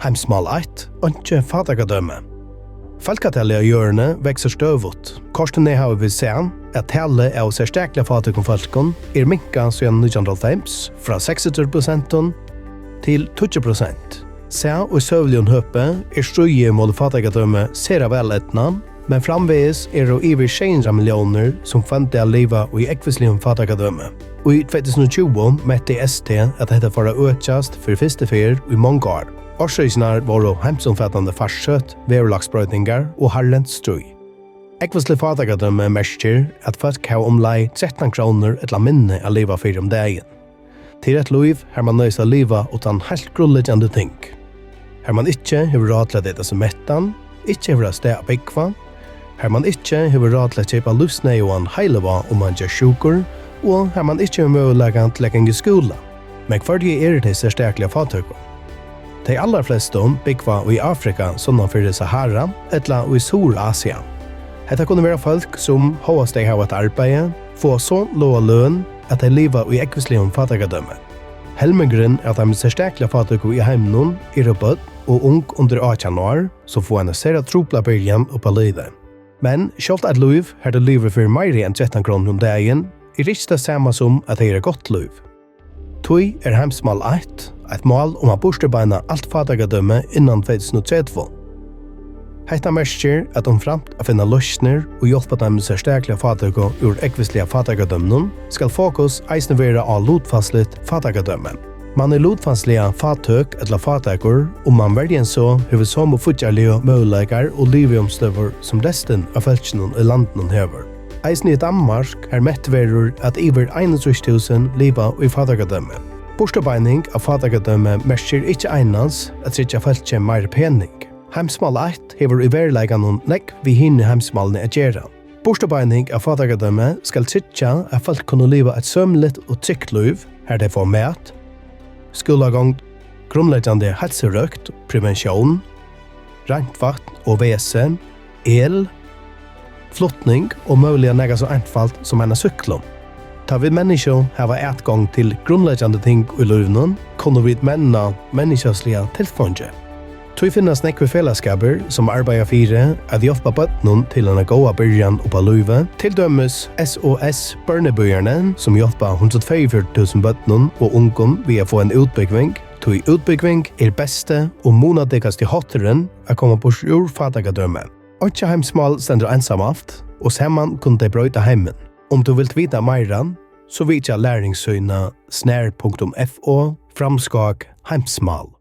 Heimsmal 1, ikke fatagadømme. Falkatellet av hjørne vekser støvut. Korsten har vi sett at tallet av særsterklige fatagonfolken minket siden 1990 fra 26% til 20%. Se og søvligen høpe strøye mot fatagadømme ser vel etna, men framveges det over 600 millioner som fant det å leve i ekvisligen fatagadømme. Og i 2020 mette ST at dette får økjast for første fer i mange år. Årsøysene var hemsomfattende farstsøtt, verulagsbrøytingar og harlent strøy. Ekvislig fatagadømme merker at folk har omlai 13 kroner et la minne å leve for om dagen. Til et liv har man nøys å leve utan helt grunnleggende ting. Har man ikke har råd til dette som mettan, ikke har sted å byggva, har man ikke har råd til å kjøpe lusne og en heileva om man gjør sjuker, og har man ikke mulighet til å legge i skolen. Men for det det særsterklige fatøkker. De aller fleste byggva i Afrika, sånn for Sahara, eller i Sur-Asia. Dette kunne være folk som håvast de har et arbeid, få så låg løn at de lever i ekvislig fatagadømme. Helmengren at de særsterklige fatøkker i heimen bød og ung under 18 år, så får en sere tropla byrjan og på livet. Men selv et liv har det livet for mer enn 13 kroner om dagen, ikke det samme som at det godt liv. Tui Heimsmal 1, et mål om å borstebeina alt fatagadømme innan 2030. Hetta merker at framt å finne løsner og hjelpe dem særsterklige fatøkker ur ekvislige fatagadømmen skal fokus eisne være av lodfastligt fatagadømme. Man lodfastlige fatøk eller fatøkker man verden så har som futjarlige muligheter og livjomstøver som resten av feltene i landene hever. Eisen i Danmark mettverur at iver 21.000 liva i fatagadømme. Borstebeining av fatagadømme merker ikke einans at ikke feltje mer pening. Heimsmal 1 hever i verleggene nekk vi hinne heimsmalene å gjøre. Borstebeining av fatagadømme skal trykke at folk kunne liva et sømlet og trygt liv her de får mat, skolegang, grunnleggende helserøkt, prevensjon, rent vatten og vesen, el, flottning og mulig nega så enfalt som en syklom. Ta vi mennesker hava etgang til grunnleggende ting i livnen, kunne vi menna menneskeslige tilfunge. Tog finnes nekve fellesskaper som arbeider fire at hjelpe bøttene til en gode byrjan og på livet, til dømes SOS Børnebøyerne som hjelper 144.000 bøttene og ungen ved å få en utbygging. Tog utbygging beste og månedikast i hotteren å komme på sjur fatagadømme. Ikke heimsmal stender ensamalt, og sammen kunne de brøyte heimen. Om du vil vite mer, så vidt jeg læringssøyna snær.fo framskak heimsmal.